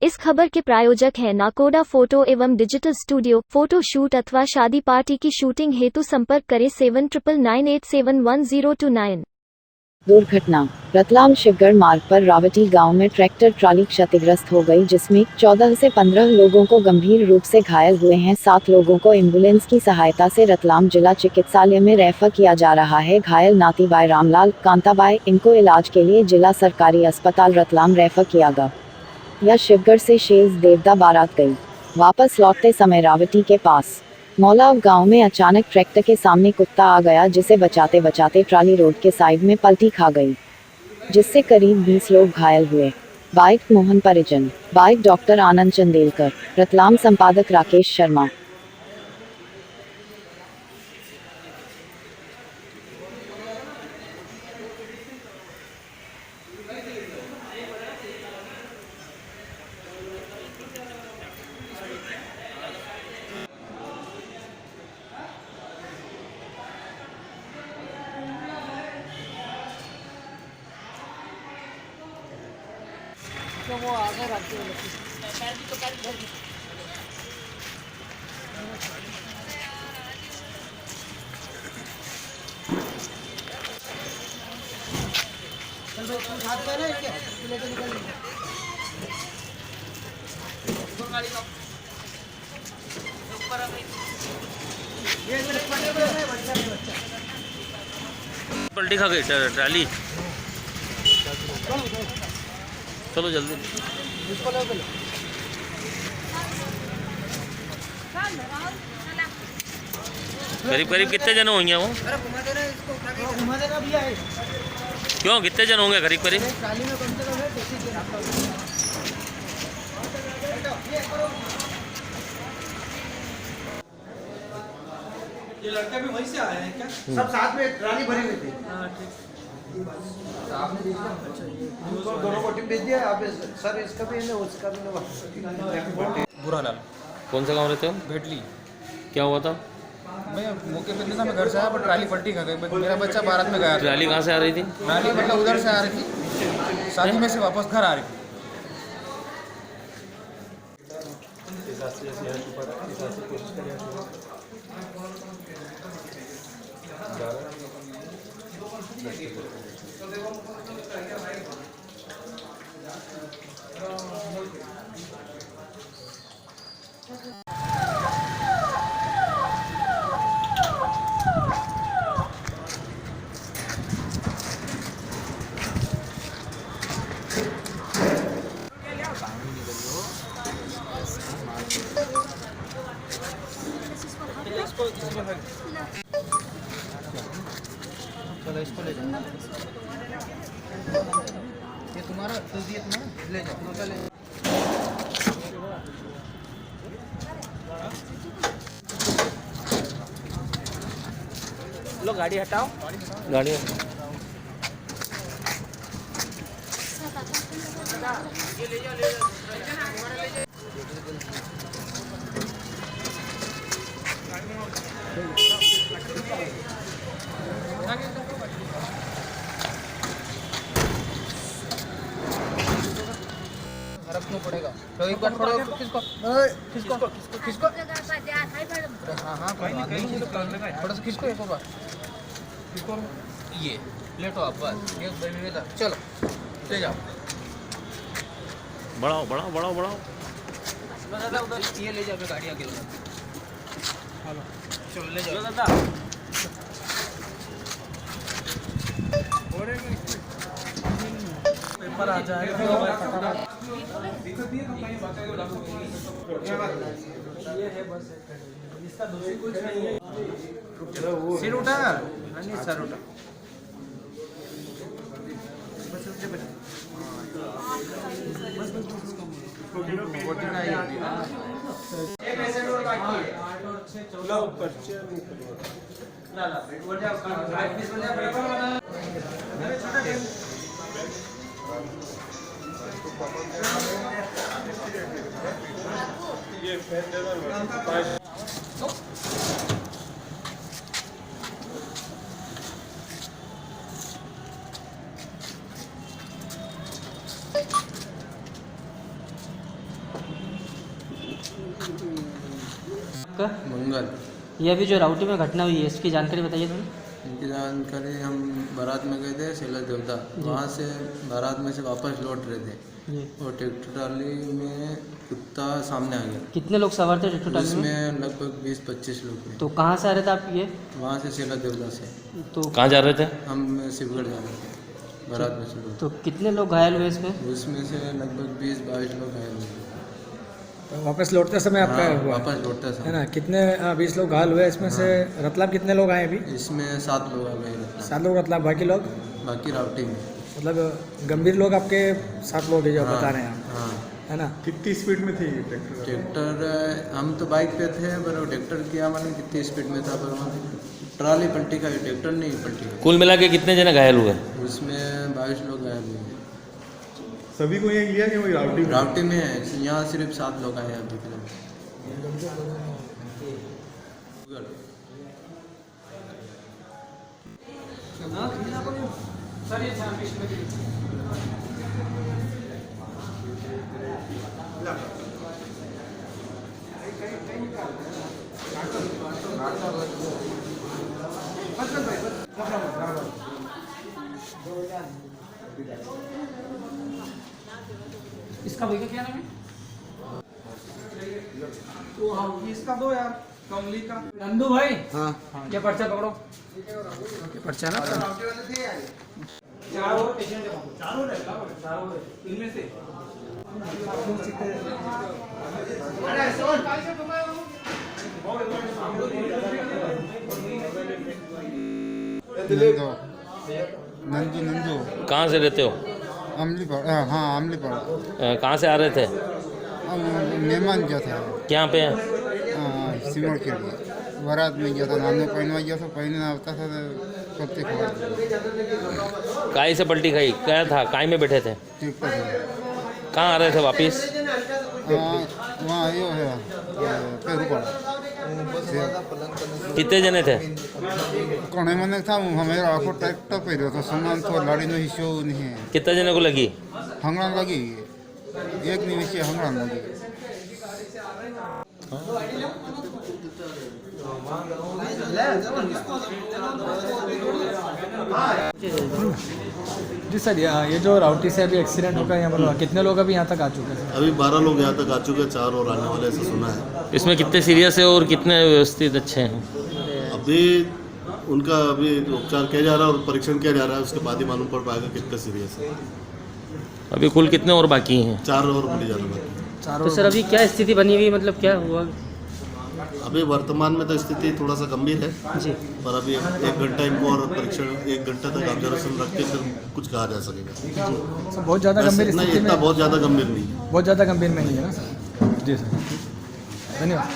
इस खबर के प्रायोजक हैं नाकोडा फोटो एवं डिजिटल स्टूडियो। फोटो शूट अथवा शादी पार्टी की शूटिंग हेतु संपर्क करें 7999871029। दुर्घटना रतलाम शिवगढ़ मार्ग पर रावटी गांव में ट्रैक्टर ट्राली क्षतिग्रस्त हो गई, जिसमें 14 से 15 लोगों को गंभीर रूप से घायल हुए हैं। 7 लोगों को एम्बुलेंस की सहायता से रतलाम जिला चिकित्सालय में रेफर किया जा रहा है। घायल नातीबाई रामलाल, कांताबाई, इनको इलाज के लिए जिला सरकारी अस्पताल रतलाम रेफर किया गया। यह शिवगढ़ से शेष देवदा बारात गई। वापस लौटते समय रावटी के पास मौलाव गांव में अचानक ट्रैक्टर के सामने कुत्ता आ गया, जिसे बचाते बचाते ट्राली रोड के साइड में पलटी खा गई, जिससे करीब 20 लोग घायल हुए। बाइक मोहन परिजन, बाइक डॉक्टर आनंद चंदेलकर, रतलाम संपादक राकेश शर्मा। तो वो आगे रख दो। चल भाई तुम हाथ में ना इसके लेके निकल गाड़ी का ऊपर आ गई। ये बच्चा पलटी खा गई ट्राली। चलो जल्दी। करीब करीब कितने जन होंगे वो? क्यों कितने जन होंगे करीब करीब? ये लड़का भी वहीं से आया है क्या? सब साथ में ट्राली भरी हुई थी। हाँ ठीक। आपने भेज दिया? अच्छा ये दोनों को टीम भेज दिया। आप सर इसका भी है, उसका भी है। बुरालाल। कौन सा गांव रहते हो? भेटली। क्या हुआ था? मैं मौके पर नहीं था, मैं घर से आया पर ट्राली पलटी खा गई। मेरा बच्चा बारात में गया। ट्राली कहाँ से आ रही थी? ट्राली मतलब उधर से आ रही थी, शादी में से वापस घर आ रही थी। चलो इसको ले जाओ। ये तुम्हारा तो दिए तुम्हारा ले जाओ। चले लो गाड़ी हटाओ। गाड़ी ये ले जाओ ले जाओ। रखना पड़ेगा तो एक बार थोड़ा किसको किसको किसको हाँ हाँ थोड़ा सा किसको एक बार किसको ये लेटो आप बस एक बेटा चलो ले जाओ। बढ़ाओ बढ़ाओ बढ़ाओ बढ़ाओ। दादा उधर ये ले जाओ गाड़ी आगे। हेलो चलो ले जाओ दादा। पेपर आ जाएगा ये है बस इसका दूसरी कुछ नहीं है। सिर उठा नहीं सर उठा बस बस आपका? मंगल। ये अभी जो राउटी में घटना हुई है इसकी जानकारी बताइए थोड़ी। इनकी जानकारी, हम बारात में गए थे सेला देवता, वहाँ से बारात में से वापस लौट रहे थे जी। और ट्रैक्टर ट्राली में कुत्ता सामने आ गया। कितने लोग सवार थे ट्रैक्टर ट्राली में? इसमें लगभग 20-25 लोग थे। तो कहाँ से आ रहे थे आप ये? वहाँ से सेला देवता से। तो कहाँ जा रहे थे? हम शिवगढ़ जा रहे थे बारात में से लोग। तो कितने लोग घायल हुए इसमें? उसमें से लगभग 20-22 लोग घायल हुए। तो वापस लौटते समय आपका हाँ, हुआ वापस लौटते है समय। ना? कितने 20 लोग घायल हुए इसमें से? रतलाम कितने लोग आए अभी? इसमें 7 लोग आ गए रतलाम। 7 लोग रतलाम, बाकी लोग बाकी रावटी में। मतलब गंभीर लोग आपके 7 लोग हैं जो आप हाँ, बता रहे हैं आप, हाँ। है ना? कितनी स्पीड में थी ट्रैक्टर? ट्रैक्टर, हम तो बाइक पे थे पर वो ट्रैक्टर किया मालूम कितनी स्पीड में था, पर वहाँ ट्राली पलटी का, ट्रैक्टर नहीं पलटी का। कुल मिला के कितने जने घायल हुए? उसमें 22 लोग घायल हुए। सभी को यही लिया कि वही रावटी में? रावटी में है, यहाँ सिर्फ 7 लोग आए हैं अभी के लिए। इसका भैया क्या नाम है? तो हाँ इसका दो यार, कमली का। नंदू भाई, हाँ, क्या पर्चा पकड़ो। पर्चा ना? चार और पेशेंट है, चार और इनमें से नंदू नंदू कहाँ से रहते हो? अमलीपड़ा, हाँ अमलीपड़ा। कहाँ से आ रहे थे? हम मेहमान गया था क्या पे? सिमर के लिए बारात में गया था, नाम पहनवा गया था, पहनना होता था तो कब तक काय से पलटी खाई? क्या था? काय में बैठे थे? ट्रैक्टर कहाँ आ रहे थे वापिस? वहाँ यो है पेरूपड़ा। कितने जने थे? कोने मैंने था हमारा आखो ट्रैक्टर पे तो सामान तो लाड़ी में हिस्सों नहीं है। कितने जने को लगी? हंगड़ान लगी, एक निमिष हंगड़ान लगी। जी सर, ये जो राउटी से अभी एक्सीडेंट होकर यहाँ पर कितने लोग अभी यहाँ तक आ चुके हैं? अभी 12 लोग यहाँ तक आ चुके हैं, 4 और आने वाले, ऐसा सुना है। इसमें कितने सीरियस है और कितने व्यवस्थित अच्छे हैं? अभी उनका अभी उपचार किया जा रहा है और परीक्षण किया जा रहा है, उसके बाद ही मालूम पड़ पाएगा कितने सीरियस है। अभी कुल कितने और बाकी हैं? 4 और मिली जाना बाकी। तो सर अभी क्या स्थिति बनी हुई, मतलब क्या हुआ? अभी वर्तमान में तो स्थिति थोड़ा सा गंभीर है जी। पर अभी 1 घंटा इनको और परीक्षण, 1 घंटे तक ऑब्जर्वेशन रख के फिर कुछ कहा जा सकेगा। सर बहुत ज़्यादा गंभीर नहीं, स्थिति इतना में? बहुत ज़्यादा गंभीर नहीं है। बहुत ज़्यादा गंभीर में नहीं है ना सर? जी सर, धन्यवाद।